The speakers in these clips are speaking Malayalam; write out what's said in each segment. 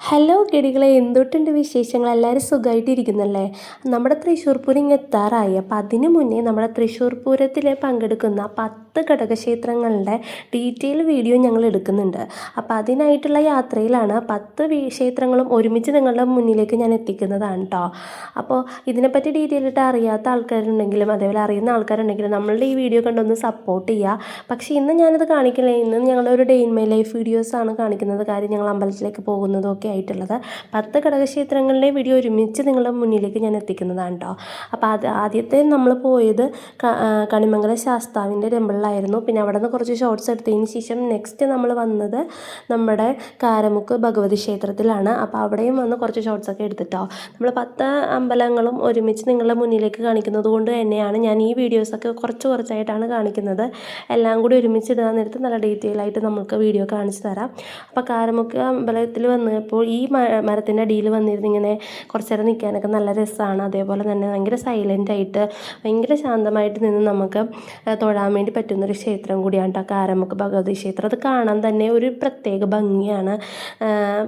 ഹലോ കിടികളെ, എന്തൊട്ടുണ്ട് വിശേഷങ്ങൾ? എല്ലാവരും സുഖമായിട്ടിരിക്കുന്നല്ലേ? നമ്മുടെ തൃശ്ശൂർ പൂരം ഇങ്ങ് എത്താറായി. അപ്പോൾ അതിന് മുന്നേ നമ്മുടെ തൃശ്ശൂർ പൂരത്തിൽ പങ്കെടുക്കുന്ന 10 ഘടകക്ഷേത്രങ്ങളുടെ ഡീറ്റെയിൽ വീഡിയോ ഞങ്ങൾ എടുക്കുന്നുണ്ട്. അപ്പോൾ അതിനായിട്ടുള്ള യാത്രയിലാണ്. 10 ക്ഷേത്രങ്ങളും ഒരുമിച്ച് നിങ്ങളുടെ മുന്നിലേക്ക് ഞാൻ എത്തിക്കുന്നതാണ് കേട്ടോ. അപ്പോൾ ഇതിനെപ്പറ്റി ഡീറ്റെയിൽ ആയിട്ട് അറിയാത്ത ആൾക്കാരുണ്ടെങ്കിലും അതേപോലെ അറിയുന്ന ആൾക്കാരുണ്ടെങ്കിലും നമ്മളുടെ ഈ വീഡിയോ കണ്ടൊന്ന് സപ്പോർട്ട് ചെയ്യുക. പക്ഷേ ഇന്ന് ഞാനത് കാണിക്കില്ല. ഇന്ന് ഞങ്ങളൊരു ഡേ ഇൻ മൈ ലൈഫ് വീഡിയോസാണ് കാണിക്കുന്നത്. കാര്യം ഞങ്ങൾ അമ്പലത്തിലേക്ക് പോകുന്നതൊക്കെ ആയിട്ടുള്ളത് 10 ഘടകക്ഷേത്രങ്ങളിലെ വീഡിയോ ഒരുമിച്ച് നിങ്ങളുടെ മുന്നിലേക്ക് ഞാൻ എത്തിക്കുന്നതാണ് കേട്ടോ. അപ്പോൾ ആദ്യത്തെ നമ്മൾ പോയത് കണിമംഗലം ശാസ്താവിൻ്റെ ടെമ്പിളിലായിരുന്നു. പിന്നെ അവിടെ നിന്ന് കുറച്ച് ഷോർട്സ് എടുത്തതിന് ശേഷം നെക്സ്റ്റ് നമ്മൾ വന്നത് നമ്മുടെ കാരമുക്ക് ഭഗവതി ക്ഷേത്രത്തിലാണ്. അപ്പോൾ അവിടെയും വന്ന് കുറച്ച് ഷോർട്സൊക്കെ എടുത്തിട്ടോ. നമ്മൾ 10 അമ്പലങ്ങളും ഒരുമിച്ച് നിങ്ങളുടെ മുന്നിലേക്ക് കാണിക്കുന്നത് കൊണ്ട് തന്നെയാണ് ഞാൻ ഈ വീഡിയോസൊക്കെ കുറച്ചായിട്ടാണ് കാണിക്കുന്നത്. എല്ലാം കൂടി ഒരുമിച്ച് ഇടാൻ നേരത്ത് നല്ല ഡീറ്റെയിൽ ആയിട്ട് നമുക്ക് വീഡിയോ കാണിച്ചു തരാം. അപ്പോൾ കാരമുക്ക് അമ്പലത്തിൽ വന്നപ്പോൾ ഈ മരത്തിൻ്റെ അടിയിൽ വന്നിരുന്ന് ഇങ്ങനെ കുറച്ച് നേരം നിൽക്കാനൊക്കെ നല്ല രസമാണ്. അതേപോലെ തന്നെ ഭയങ്കര സൈലൻ്റായിട്ട് ഭയങ്കര ശാന്തമായിട്ട് നിന്ന് നമുക്ക് തൊഴാൻ വേണ്ടി പറ്റുന്നൊരു ക്ഷേത്രം കൂടിയാണ് കേട്ടോ കാരമുക്ക് ഭഗവതി ക്ഷേത്രം. അത് കാണാൻ തന്നെ ഒരു പ്രത്യേക ഭംഗിയാണ്.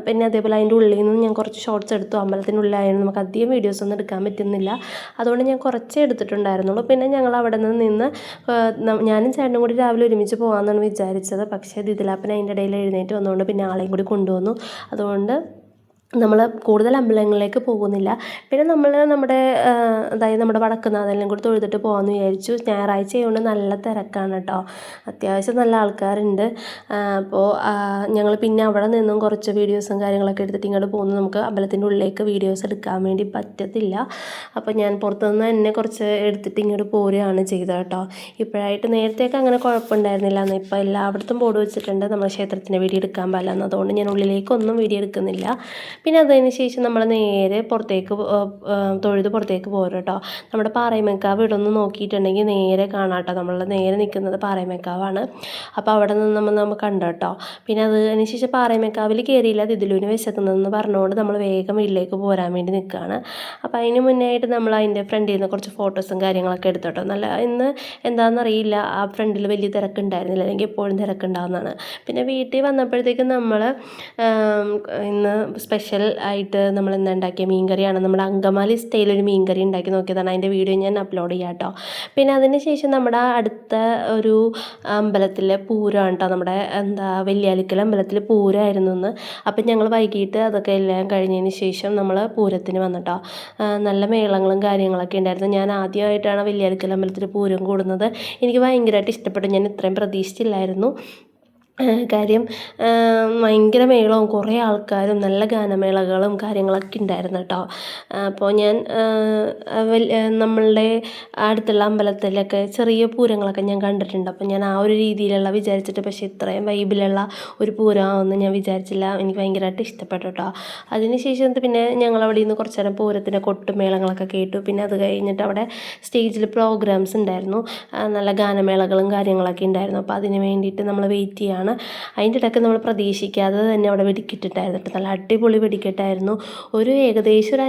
പിന്നെ അതേപോലെ അതിൻ്റെ ഉള്ളിൽ നിന്ന് ഞാൻ കുറച്ച് ഷോർട്സ് എടുത്തു. അമ്പലത്തിനുള്ളിലായിരുന്നു, നമുക്ക് അധികം വീഡിയോസൊന്നും എടുക്കാൻ പറ്റുന്നില്ല. അതുകൊണ്ട് ഞാൻ കുറച്ചേ എടുത്തിട്ടുണ്ടായിരുന്നുള്ളൂ. പിന്നെ ഞങ്ങൾ അവിടെ നിന്ന് ഞാനും ചേട്ടനും കൂടി രാവിലെ ഒരുമിച്ച് പോകാമെന്നാണ് വിചാരിച്ചത്. പക്ഷേ ദിദിലാപ്പൻ അതിൻ്റെ ഇടയിൽ എഴുന്നേറ്റ് വന്നുകൊണ്ട് പിന്നെ ആളെയും കൂടി കൊണ്ടുവന്നു. അതുകൊണ്ട് നമ്മൾ കൂടുതൽ അമ്പലങ്ങളിലേക്ക് പോകുന്നില്ല. പിന്നെ നമ്മൾ അതായത് നമ്മുടെ വടക്കുന്നാഥെല്ലാം കൂടി തൊഴുതിട്ട് പോകാമെന്ന് വിചാരിച്ചു. ഞായറാഴ്ച ആയതുകൊണ്ട് നല്ല തിരക്കാണ് കേട്ടോ. അത്യാവശ്യം നല്ല ആൾക്കാരുണ്ട്. അപ്പോൾ ഞങ്ങൾ പിന്നെ അവിടെ നിന്നും കുറച്ച് വീഡിയോസും കാര്യങ്ങളൊക്കെ എടുത്തിട്ട് ഇങ്ങോട്ട് പോകുന്നു. നമുക്ക് അമ്പലത്തിൻ്റെ ഉള്ളിലേക്ക് വീഡിയോസ് എടുക്കാൻ വേണ്ടി പറ്റത്തില്ല. അപ്പോൾ ഞാൻ പുറത്തുനിന്ന് തന്നെ കുറച്ച് എടുത്തിട്ട് ഇങ്ങോട്ട് പോരുകയാണ് ചെയ്തത് കേട്ടോ. ഇപ്പോഴായിട്ട് നേരത്തെയൊക്കെ അങ്ങനെ കുഴപ്പമുണ്ടായിരുന്നില്ല. എന്ന് ഇപ്പോൾ എല്ലായിടത്തും ബോർഡ് വെച്ചിട്ടുണ്ട് നമ്മൾ ക്ഷേത്രത്തിൻ്റെ വീഡിയോ എടുക്കാൻ പാടില്ല. അതുകൊണ്ട് ഞാൻ ഉള്ളിലേക്കൊന്നും വീഡിയോ എടുക്കുന്നില്ല. പിന്നെ അതിന് ശേഷം നമ്മൾ നേരെ പുറത്തേക്ക് പുറത്തേക്ക് പോരും കേട്ടോ. നമ്മുടെ പാറയമേക്കാവ് ഇവിടെ ഒന്ന് നോക്കിയിട്ടുണ്ടെങ്കിൽ നേരെ കാണാം കേട്ടോ. നമ്മൾ നേരെ നിൽക്കുന്നത് പാറയമേക്കാവാണ്. അപ്പോൾ അവിടെ നിന്ന് നമ്മൾ കണ്ടു കേട്ടോ. പിന്നെ അതിന് ശേഷം പാറയമേക്കാവിൽ കയറിയില്ല, ദിദിലുവിന് വിശക്കുന്നതെന്ന് പറഞ്ഞുകൊണ്ട് നമ്മൾ വേഗം വീട്ടിലേക്ക് പോരാൻ വേണ്ടി നിൽക്കുകയാണ്. അപ്പോൾ അതിന് മുന്നേ ആയിട്ട് നമ്മൾ അതിൻ്റെ ഫ്രണ്ടിൽ നിന്ന് കുറച്ച് ഫോട്ടോസും കാര്യങ്ങളൊക്കെ എടുത്തു കേട്ടോ. നല്ല ഇന്ന് എന്താണെന്നറിയില്ല, ആ ഫ്രണ്ടിൽ വലിയ തിരക്കുണ്ടായിരുന്നില്ല, അല്ലെങ്കിൽ എപ്പോഴും തിരക്കുണ്ടാകുന്നതാണ്. പിന്നെ വീട്ടിൽ വന്നപ്പോഴത്തേക്കും നമ്മൾ ഇന്ന് സ്പെഷ്യൽ ആയിട്ട് നമ്മൾ എന്താ ഉണ്ടാക്കിയ മീൻകറിയാണ്. നമ്മുടെ അങ്കമാലി സ്റ്റൈലൊരു മീൻകറി ഉണ്ടാക്കി നോക്കിയതാണ്. അതിൻ്റെ വീഡിയോ ഞാൻ അപ്ലോഡ് ചെയ്യാം കേട്ടോ. പിന്നെ അതിന് ശേഷം നമ്മുടെ അടുത്ത ഒരു അമ്പലത്തിലെ പൂരമാണ് കേട്ടോ. നമ്മുടെ വെള്ളിയാലിക്കൽ അമ്പലത്തിൽ പൂരമായിരുന്നു ഇന്ന്. അപ്പം ഞങ്ങൾ വൈകിട്ട് അതൊക്കെ എല്ലാം കഴിഞ്ഞതിന് ശേഷം നമ്മൾ പൂരത്തിന് വന്നിട്ടോ. നല്ല മേളങ്ങളും കാര്യങ്ങളൊക്കെ ഉണ്ടായിരുന്നു. ഞാൻ ആദ്യമായിട്ടാണ് വെള്ളിയാലിക്കൽ അമ്പലത്തിൽ പൂരം കൂടുന്നത്. എനിക്ക് ഭയങ്കരമായിട്ട് ഇഷ്ടപ്പെട്ടു. ഞാൻ ഇത്രയും പ്രതീക്ഷിച്ചില്ലായിരുന്നു. കാര്യം ഭയങ്കര മേളവും കുറേ ആൾക്കാരും നല്ല ഗാനമേളകളും കാര്യങ്ങളൊക്കെ ഉണ്ടായിരുന്നു കേട്ടോ. അപ്പോൾ ഞാൻ നമ്മളുടെ അടുത്തുള്ള അമ്പലത്തിലൊക്കെ ചെറിയ പൂരങ്ങളൊക്കെ ഞാൻ കണ്ടിട്ടുണ്ട്. അപ്പോൾ ഞാൻ ആ ഒരു രീതിയിലുള്ള വിചാരിച്ചിട്ട്, പക്ഷേ ഇത്രയും വൈബിലുള്ള ഒരു പൂരമാണെന്ന് ഞാൻ വിചാരിച്ചില്ല. എനിക്ക് ഭയങ്കരമായിട്ട് ഇഷ്ടപ്പെട്ടു കേട്ടോ. അതിനുശേഷം പിന്നെ ഞങ്ങൾ അവിടെ നിന്ന് കുറച്ച് നേരം പൂരത്തിൻ്റെ കൊട്ടുമേളങ്ങളൊക്കെ കേട്ടു. പിന്നെ അത് കഴിഞ്ഞിട്ട് അവിടെ സ്റ്റേജിൽ പ്രോഗ്രാംസ് ഉണ്ടായിരുന്നു. നല്ല ഗാനമേളകളും കാര്യങ്ങളൊക്കെ ഉണ്ടായിരുന്നു. അപ്പോൾ അതിന് വേണ്ടിയിട്ട് നമ്മൾ വെയിറ്റ് ചെയ്യാണ്. അതിൻ്റെ ഇടയ്ക്ക് നമ്മൾ പ്രതീക്ഷിക്കാതെ തന്നെ അവിടെ വെടിക്കെട്ടിട്ടായിരുന്നു. നല്ല അടിപൊളി വെടിക്കെട്ടായിരുന്നു. ഏകദേശം ഒരു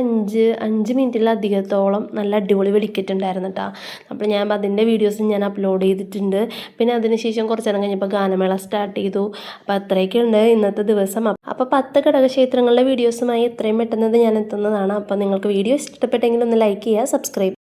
5 മിനിറ്റിലധികത്തോളം നല്ല അടിപൊളി വെടിക്കെട്ടുണ്ടായിരുന്നു കേട്ടോ. അപ്പോൾ ഞാൻ അതിൻ്റെ വീഡിയോസ് ഞാൻ അപ്ലോഡ് ചെയ്തിട്ടുണ്ട്. പിന്നെ അതിനുശേഷം കുറച്ച് നേരം കഴിഞ്ഞപ്പോൾ ഗാനമേള സ്റ്റാർട്ട് ചെയ്തു. അപ്പോൾ അത്രയൊക്കെയുണ്ട് ഇന്നത്തെ ദിവസം. അപ്പോൾ 10 ഘടകക്ഷേത്രങ്ങളുടെ വീഡിയോസുമായി എത്രയും പെട്ടെന്ന് ഞാൻ എത്തുന്നതാണ്. അപ്പോൾ നിങ്ങൾക്ക് വീഡിയോ ഇഷ്ടപ്പെട്ടെങ്കിൽ ഒന്ന് ലൈക്ക് ചെയ്യുക, സബ്സ്ക്രൈബ്